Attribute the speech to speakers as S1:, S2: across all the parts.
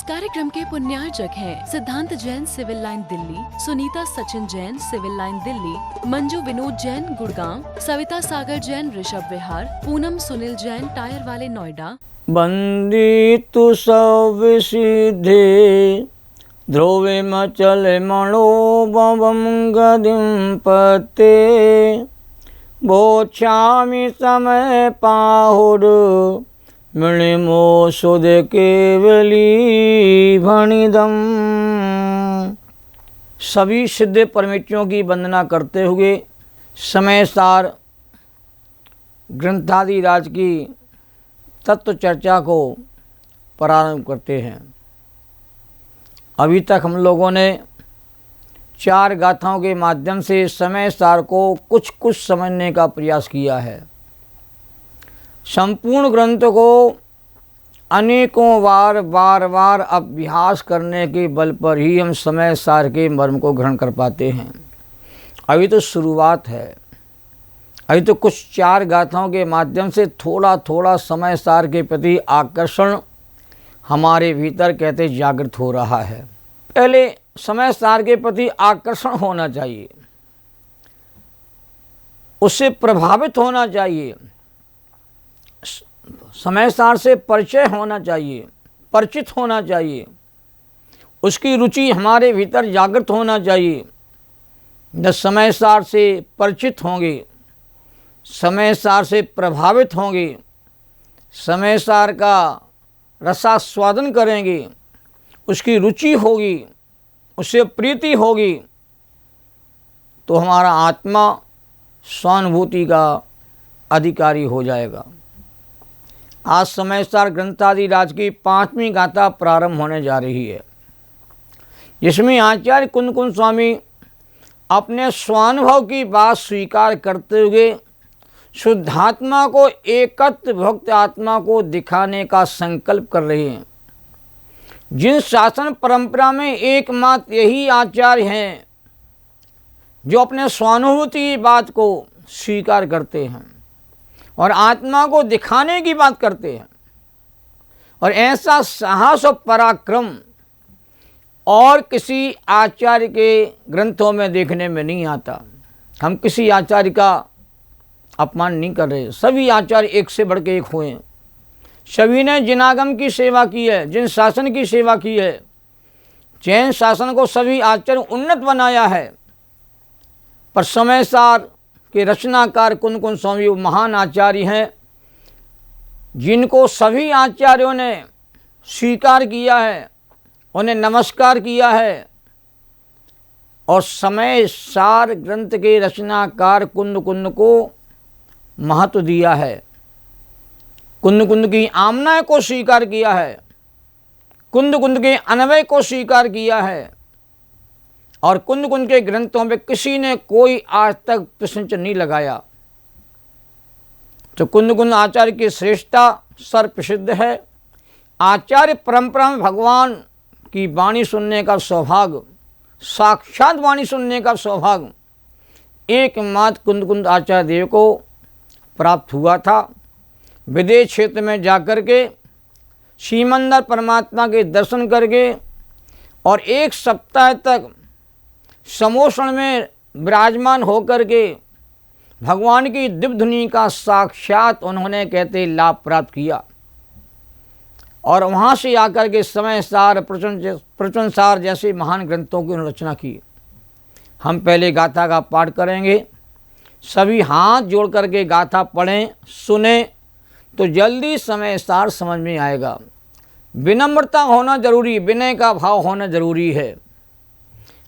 S1: कार्यक्रम के पुण्यार्चक हैं Siddhant Jain civil line Delhi, Sunita Sachin Jain civil line Delhi, Manju Vinod Jain Gurgaon, Savita Sagar Jain Rishabh Vihar, Poonam Sunil Jain tyre वाले नोएडा।
S2: बंदी तु सब सीधे ध्रुवे मचल मणो बम गदिम पते बोछामि समय पाहुर मणिमो सुध केवली भणिदम। सभी सिद्ध परमितियों की वंदना करते हुए समय सार ग्रंथादि राज की तत्व चर्चा को प्रारंभ करते हैं। अभी तक हम लोगों ने 4 गाथाओं के माध्यम से समय सार को कुछ समझने का प्रयास किया है। संपूर्ण ग्रंथ को अनेकों बार अभ्यास करने के बल पर ही हम समय सार के मर्म को ग्रहण कर पाते हैं। अभी तो शुरुआत है। अभी तो कुछ 4 गाथाओं के माध्यम से थोड़ा समय सार के प्रति आकर्षण हमारे भीतर कहते जागृत हो रहा है। पहले समय सार के प्रति आकर्षण होना चाहिए, उससे प्रभावित होना चाहिए, समय सार से परिचय होना चाहिए, परिचित होना चाहिए, उसकी रुचि हमारे भीतर जागृत होना चाहिए। जब समय सार से परिचित होंगे, समय सार से प्रभावित होंगे, समय सार का रसास्वादन करेंगे, उसकी रुचि होगी, उससे प्रीति होगी, तो हमारा आत्मा स्वानुभूति का अधिकारी हो जाएगा। आज समय सार ग्रंथादि राज की 5वीं गाथा प्रारंभ होने जा रही है, जिसमें आचार्य कुंद स्वामी अपने स्वानुभव की बात स्वीकार करते हुए शुद्धात्मा को एकत्व भक्त आत्मा को दिखाने का संकल्प कर रहे हैं। जिन शासन परंपरा में एकमात्र यही आचार्य हैं जो अपने स्वानुभूति की बात को स्वीकार करते हैं और आत्मा को दिखाने की बात करते हैं, और ऐसा साहस और पराक्रम और किसी आचार्य के ग्रंथों में देखने में नहीं आता। हम किसी आचार्य का अपमान नहीं कर रहे, सभी आचार्य एक से बढ़ के एक हुए। सभी ने जिन आगम की सेवा की है, जिन शासन की सेवा की है, जैन शासन को सभी आचार्य उन्नत बनाया है, पर समय सार के रचनाकार कुंद स्वामी वो महान आचार्य हैं जिनको सभी आचार्यों ने स्वीकार किया है, उन्हें नमस्कार किया है, और समय सार ग्रंथ के रचनाकार कुंद को महत्व दिया है। कुंद की आमना को स्वीकार किया है, कुंद के अन्वय को स्वीकार किया है, और कुंद के ग्रंथों में किसी ने कोई आज तक प्रश्न नहीं लगाया। तो कुंद आचार्य की श्रेष्ठता सर्वप्रसिद्ध है। आचार्य परंपरा में भगवान की वाणी सुनने का सौभाग्य, साक्षात वाणी सुनने का सौभाग्य एकमात्र कुंद आचार्य देव को प्राप्त हुआ था। विदेश क्षेत्र में जाकर के श्रीमंदर परमात्मा के दर्शन करके और 1 सप्ताह तक समोषण में विराजमान होकर के भगवान की दिव्य धुनी का साक्षात उन्होंने कहते लाभ प्राप्त किया, और वहाँ से आकर के समय सार प्रवचन सार जैसे महान ग्रंथों की रचना की। हम पहले गाथा का पाठ करेंगे, सभी हाथ जोड़ करके गाथा पढ़ें, सुने तो जल्दी समय सार समझ में आएगा। विनम्रता होना जरूरी, विनय का भाव होना जरूरी है।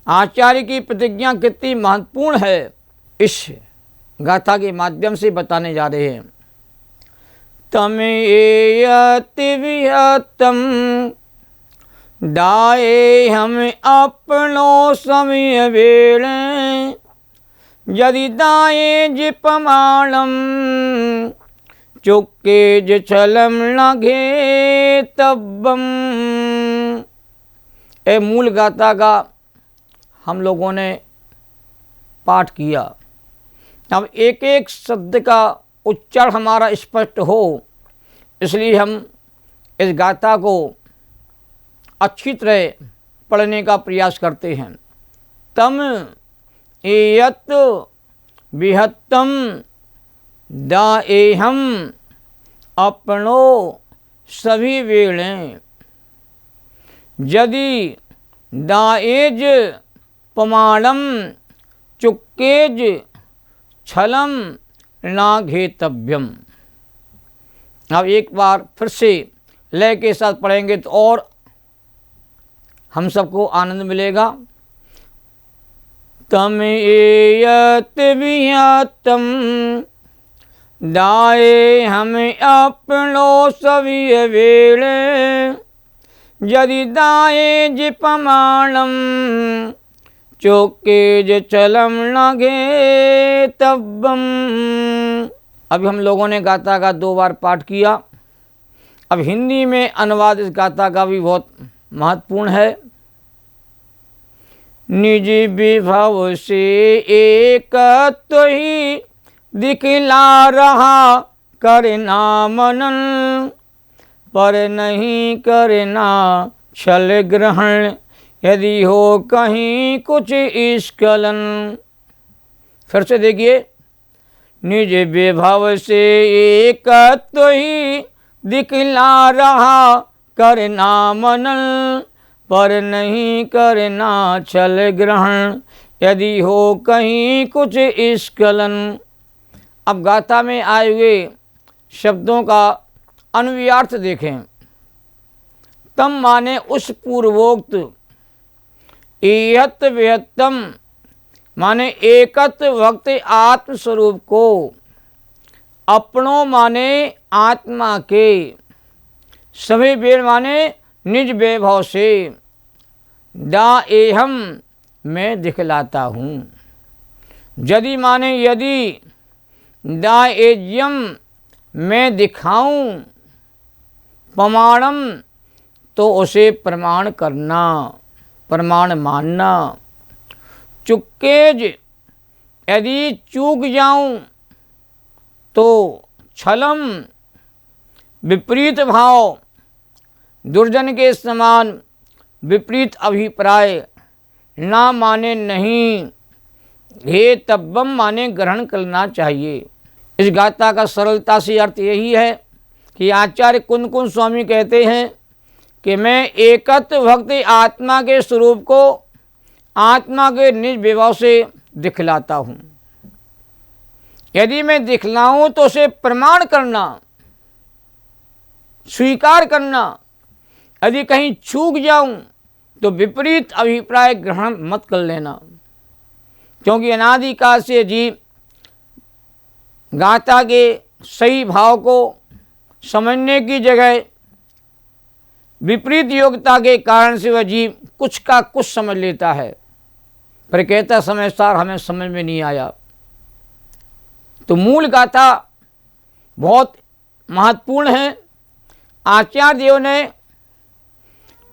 S2: आचार्य की प्रतिज्ञा कितनी महत्वपूर्ण है, इस गाथा के माध्यम से बताने जा रहे हैं। तमेयति विहतम दाए हम अपनो समय वेड़े यदि दाए जिपमाणम चुके ज छलम लघे तब्बम। ए मूल गाथा का हम लोगों ने पाठ किया। अब एक एक शब्द का उच्चारण हमारा स्पष्ट हो, इसलिए हम इस गाथा को अच्छी तरह पढ़ने का प्रयास करते हैं। तम एयत विहत्तम दाएहम अपनो सभी वेलें यदि दाएज पमाणम चुक्केज छलम नाघेतव्यम। अब एक बार फिर से लय के साथ पढ़ेंगे तो और हम सबको आनंद मिलेगा। तम एयत विहत्तम दाए हम अपनो सभी वेले यदि दाए जिपमाणम चोकेज चलम नगे तब्बम। अभी हम लोगों ने गाथा का 2 बार पाठ किया। अब हिंदी में अनुवाद इस गाथा का भी बहुत महत्वपूर्ण है। निज विभव से एक तो ही दिखला रहा करना मनन पर नहीं करना छल ग्रहण यदि हो कहीं कुछ स्खलन। फिर से देखिए, निज विभव से एक तो ही दिखला रहा करना मनन पर नहीं करना छल ग्रहण यदि हो कहीं कुछ स्खलन। अब गाथा में आए हुए शब्दों का अन्वयार्थ देखें। तम माने उस पूर्वोक्त, एयत विहत्तम माने एकत वक्त आत्मस्वरूप को, अपनों माने आत्मा के, सभी वेल माने निज वैभव से, दा एहम मैं दिखलाता हूँ। यदि माने यदि, दा एज्यम मैं दिखाऊं, प्रमाणम तो उसे प्रमाण करना, प्रमाण मानना। चुक्केज यदि चूक जाऊं तो छलम विपरीत भाव, दुर्जन के समान विपरीत अभिप्राय, ना माने नहीं, हे तब्बम माने ग्रहण करना चाहिए। इस गाथा का सरलता से अर्थ यही है कि आचार्य कुंद स्वामी कहते हैं कि मैं एकत्व भक्ति आत्मा के स्वरूप को आत्मा के निज विभव से दिखलाता हूँ। यदि मैं दिखलाऊं तो उसे प्रमाण करना, स्वीकार करना। यदि कहीं चूक जाऊं तो विपरीत अभिप्राय ग्रहण मत कर लेना, क्योंकि अनादिकाल से जीव गाथा के सही भाव को समझने की जगह विपरीत योग्यता के कारण से वह जीव कुछ का कुछ समझ लेता है, पर कहता समय सार हमें समझ में नहीं आया। तो मूल गाथा बहुत महत्वपूर्ण है। आचार्य देव ने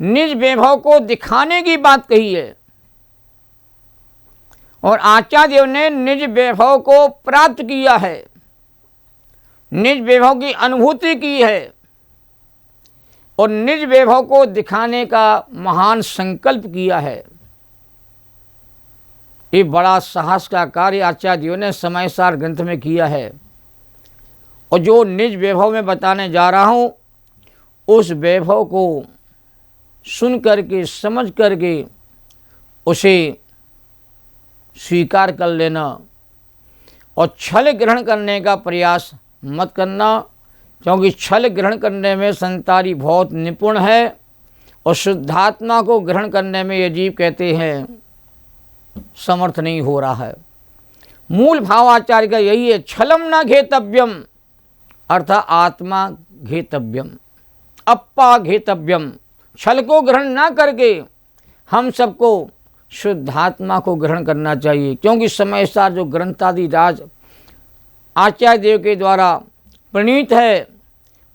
S2: निज वैभव को दिखाने की बात कही है और आचार्य देव ने निज वैभव को प्राप्त किया है, निज वैभव की अनुभूति की है और निज वैभव को दिखाने का महान संकल्प किया है। ये बड़ा साहस का कार्य आचार्य देव ने समय सार ग्रंथ में किया है और जो निज वैभव में बताने जा रहा हूँ उस वैभव को सुन करके समझ करके उसे स्वीकार कर लेना और छल ग्रहण करने का प्रयास मत करना, क्योंकि छल ग्रहण करने में संसारी बहुत निपुण है और शुद्धात्मा को ग्रहण करने में ये जीव कहते हैं समर्थ नहीं हो रहा है। मूल भाव आचार्य का यही है, छलम न घेतव्यम अर्थात आत्मा घेतव्यम, अप्पा घेतव्यम। छल को ग्रहण ना करके हम सबको शुद्धात्मा को ग्रहण करना चाहिए, क्योंकि समय सार जो ग्रंथादि राज आचार्य देव के द्वारा प्रणीत है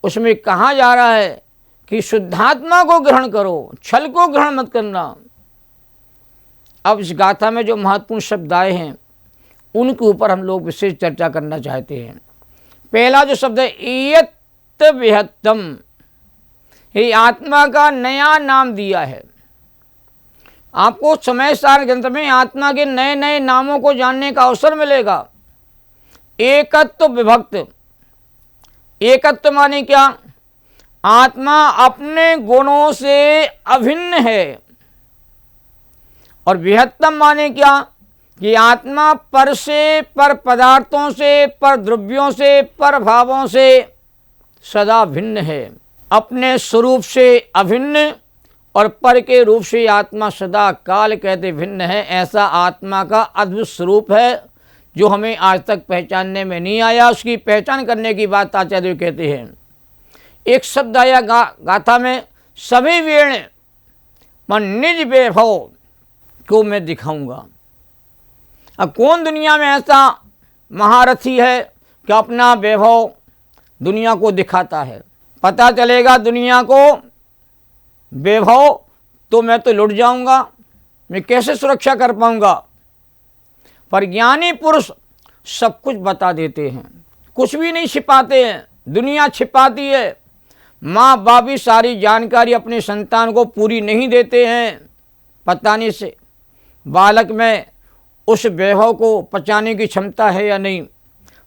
S2: उसमें कहा जा रहा है कि शुद्धात्मा को ग्रहण करो, छल को ग्रहण मत करना। अब इस गाथा में जो महत्वपूर्ण शब्द आए हैं उनके ऊपर हम लोग विशेष चर्चा करना चाहते हैं। पहला जो शब्द है इयत विहत्तम, ये आत्मा का नया नाम दिया है। आपको समय सार ग्रंथ में आत्मा के नए नए नामों को जानने का अवसर मिलेगा। एकत्व विभक्त, एकत्व माने क्या? आत्मा अपने गुणों से अभिन्न है। और विहत्तम माने क्या? कि आत्मा पर से, पर पदार्थों से, पर द्रव्यों से, पर भावों से सदा भिन्न है। अपने स्वरूप से अभिन्न और पर के रूप से आत्मा सदा काल कहते भिन्न है। ऐसा आत्मा का अद्भुत स्वरूप है जो हमें आज तक पहचानने में नहीं आया। उसकी पहचान करने की बात आचार्य कहते हैं। एक शब्द आया गाथा में, सभी वीण मन निज वैभव को मैं दिखाऊंगा। अब कौन दुनिया में ऐसा महारथी है कि अपना वैभव दुनिया को दिखाता है? पता चलेगा दुनिया को वैभव तो मैं तो लुट जाऊंगा, मैं कैसे सुरक्षा कर पाऊंगा। पर ज्ञानी पुरुष सब कुछ बता देते हैं, कुछ भी नहीं छिपाते हैं। दुनिया छिपाती है। माँ बाप भी सारी जानकारी अपने संतान को पूरी नहीं देते हैं। पता से बालक में उस वैभव को पचाने की क्षमता है या नहीं।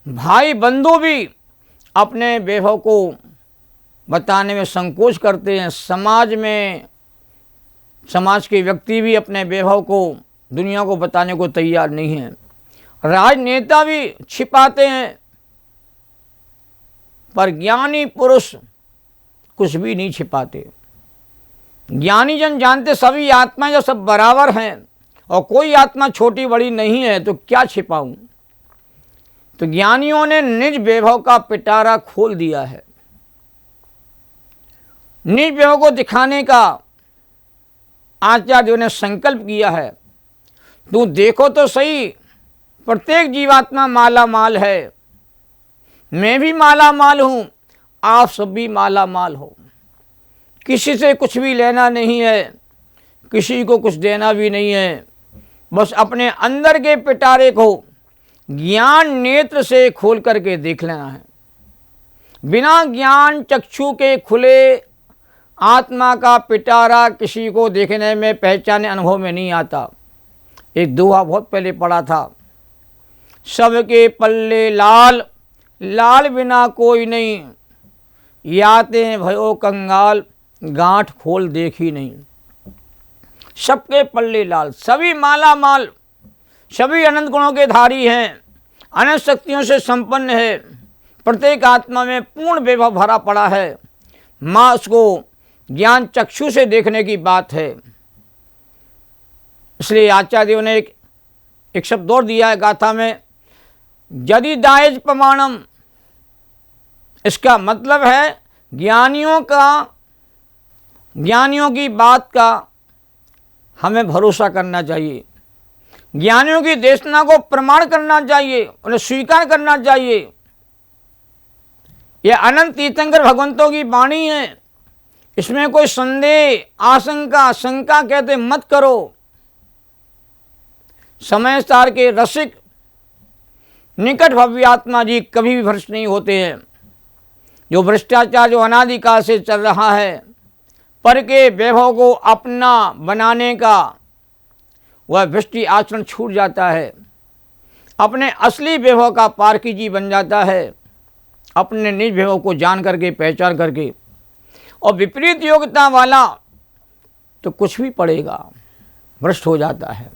S2: भाई बंधु भी अपने वैभव को बताने में संकोच करते हैं। समाज में, समाज के व्यक्ति भी अपने वैभव को दुनिया को बताने को तैयार नहीं है। राजनेता भी छिपाते हैं। पर ज्ञानी पुरुष कुछ भी नहीं छिपाते। ज्ञानी जन जानते सभी आत्माएं जो सब बराबर हैं और कोई आत्मा छोटी बड़ी नहीं है, तो क्या छिपाऊं। तो ज्ञानियों ने निज वैभव का पिटारा खोल दिया है। निज वैभव को दिखाने का आचार्यों ने संकल्प किया है। तू देखो तो सही, प्रत्येक जीवात्मा माला माल है। मैं भी माला माल हूं, आप सब भी माला माल हो। किसी से कुछ भी लेना नहीं है, किसी को कुछ देना भी नहीं है। बस अपने अंदर के पिटारे को ज्ञान नेत्र से खोल करके देख लेना है। बिना ज्ञान चक्षु के खुले आत्मा का पिटारा किसी को देखने में, पहचाने, अनुभव में नहीं आता। एक दोहा बहुत पहले पढ़ा था, सबके पल्ले लाल, लाल बिना कोई नहीं, याते भयो कंगाल, गांठ खोल देखी नहीं। सबके पल्ले लाल, सभी माला माल, सभी अनंत गुणों के धारी हैं, अनंत शक्तियों से संपन्न है। प्रत्येक आत्मा में पूर्ण वैभव भरा पड़ा है। माँ उसको ज्ञान चक्षु से देखने की बात है। इसलिए आचार्यों ने एक शब्द और दिया है गाथा में, यदि दायज प्रमाणम। इसका मतलब है ज्ञानियों की बात का हमें भरोसा करना चाहिए। ज्ञानियों की देशना को प्रमाण करना चाहिए, उन्हें स्वीकार करना चाहिए। यह अनंत तीर्थंकर भगवंतों की वाणी है, इसमें कोई संदेह, आशंका, शंका कहते मत करो। समय सार के रसिक निकट भव्य आत्मा जी कभी भी भ्रष्ट नहीं होते हैं। जो भ्रष्टाचार जो अनादिकाल से चल रहा है, पर के वैभव को अपना बनाने का वह भ्रष्टी आचरण छूट जाता है। अपने असली वैभव का पारखी जी बन जाता है, अपने निज वैभव को जान करके, पहचान करके। और विपरीत योग्यता वाला तो कुछ भी पड़ेगा, भ्रष्ट हो जाता है।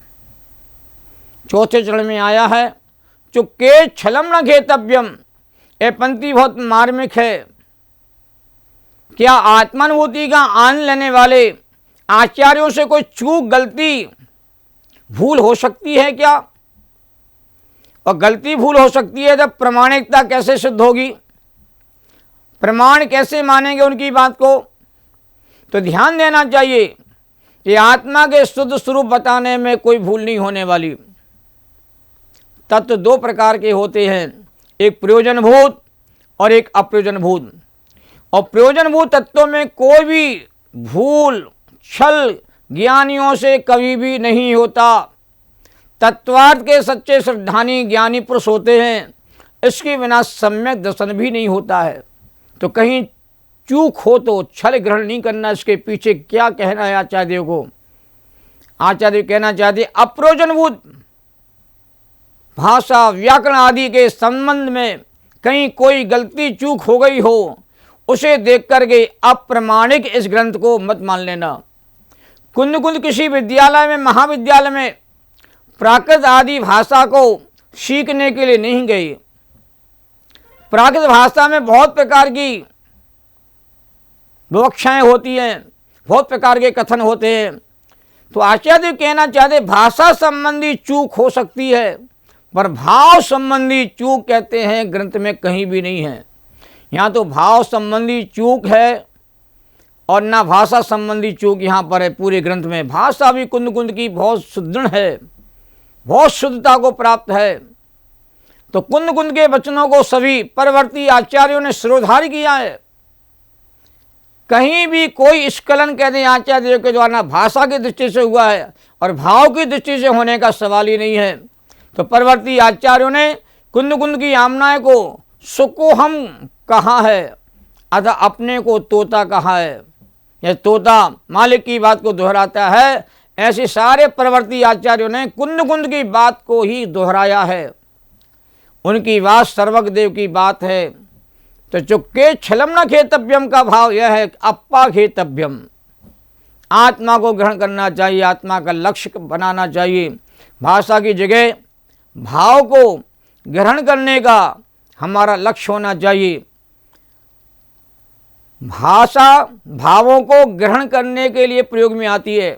S2: चौथे चरण में आया है, चुके छलम न घेतव्यम। ये पंक्ति बहुत मार्मिक है। क्या आत्मानुभूति का आनंद लेने वाले आचार्यों से कोई चूक, गलती, भूल हो सकती है क्या? और गलती भूल हो सकती है जब प्रमाणिकता कैसे सिद्ध होगी? प्रमाण कैसे मानेंगे उनकी बात को? तो ध्यान देना चाहिए कि आत्मा के शुद्ध स्वरूप बताने में कोई भूल नहीं होने वाली। तत्व दो प्रकार के होते हैं, एक प्रयोजनभूत और एक अप्रयोजनभूत। और प्रयोजनभूत तत्वों में कोई भी भूल, छल ज्ञानियों से कभी भी नहीं होता। तत्वार्थ के सच्चे श्रद्धानी ज्ञानी पुरुष होते हैं, इसके बिना सम्यक दर्शन भी नहीं होता है। तो कहीं चूक हो तो छल ग्रहण नहीं करना। इसके पीछे क्या कहना है आचार्य देव को? आचार्य कहना चाहते अप्रयोजनभूत भाषा व्याकरण आदि के संबंध में कहीं कोई गलती चूक हो गई हो, उसे देख करके अप्रमाणिक इस ग्रंथ को मत मान लेना। कुंद किसी विद्यालय में, महाविद्यालय में प्राकृत आदि भाषा को सीखने के लिए नहीं गई। प्राकृत भाषा में बहुत प्रकार की विवक्षाएं होती हैं, बहुत प्रकार के कथन होते हैं। तो आचार्य कहना चाहते भाषा संबंधी चूक हो सकती है, पर भाव संबंधी चूक कहते हैं ग्रंथ में कहीं भी नहीं है। यहाँ तो भाव संबंधी चूक है और ना भाषा संबंधी चूक यहाँ पर है पूरे ग्रंथ में। भाषा भी कुंद की बहुत सुदृढ़ है, बहुत शुद्धता को प्राप्त है। तो कुंद के वचनों को सभी परवर्ती आचार्यों ने शिरोधार्य किया है। कहीं भी कोई स्खलन कहते हैं आचार्य देव के द्वारा भाषा की दृष्टि से हुआ है और भाव की दृष्टि से होने का सवाल ही नहीं है। तो परवर्ती आचार्यों ने कुंद की आमनाएं को सुको हम कहा है, अतः अपने को तोता कहा है। यह तोता मालिक की बात को दोहराता है। ऐसे सारे परवर्ती आचार्यों ने कुंद की बात को ही दोहराया है। उनकी बात सर्वज्ञदेव की बात है। तो चुक्के छलम न खेतव्यम का भाव यह है, अप्पा खेतव्यम। आत्मा को ग्रहण करना चाहिए, आत्मा का लक्ष्य बनाना चाहिए। भाषा की जगह भाव को ग्रहण करने का हमारा लक्ष्य होना चाहिए। भाषा भावों को ग्रहण करने के लिए प्रयोग में आती है।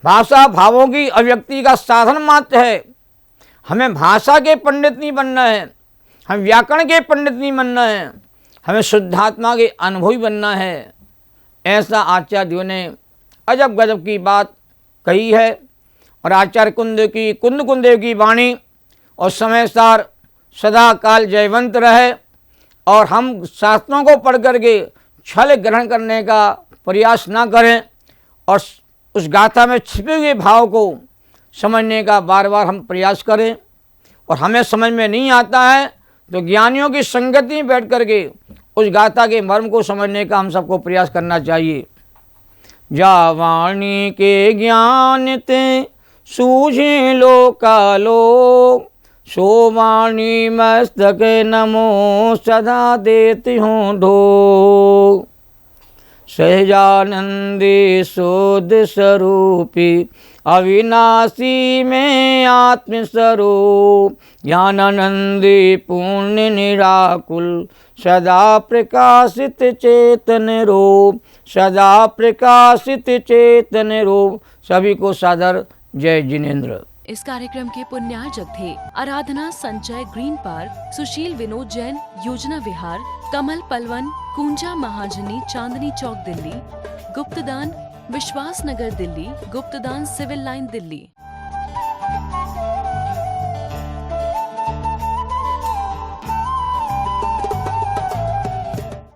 S2: भाषा भावों की अभिव्यक्ति का साधन मात्र है। हमें भाषा के पंडित नहीं बनना है, हम व्याकरण के पंडित नहीं बनना है, हमें शुद्धात्मा के अनुभवी बनना है। ऐसा आचार्यों ने अजब गजब की बात कही है। और आचार्य कुंद की वाणी और समय सार सदा काल जयवंत रहे। और हम शास्त्रों को पढ़ करके छल ग्रहण करने का प्रयास ना करें और उस गाथा में छिपे हुए भाव को समझने का बार बार हम प्रयास करें। और हमें समझ में नहीं आता है तो ज्ञानियों की संगति में बैठ करके उस गाथा के मर्म को समझने का हम सबको प्रयास करना चाहिए। जा वाणी के ज्ञान ते सूझे लोकालोक, सो वाणी मस्तक नमो सदा देती हूँ ढोक। सहजानंदी शोध स्वरूपी अविनाशी में आत्मस्वरूप, ज्ञानानंदी पूर्ण निराकुल सदा प्रकाशित चेतन रूप, सदा प्रकाशित चेतन रूप। सभी को सादर जय जिनेन्द्र।
S1: इस कार्यक्रम के पुण्यार्जक थे आराधना संचय ग्रीन पार्क, सुशील विनोद जैन योजना विहार, कमल पलवन कुंजा महाजनी चांदनी चौक दिल्ली, गुप्तदान विश्वास नगर दिल्ली, गुप्तदान सिविल लाइन दिल्ली।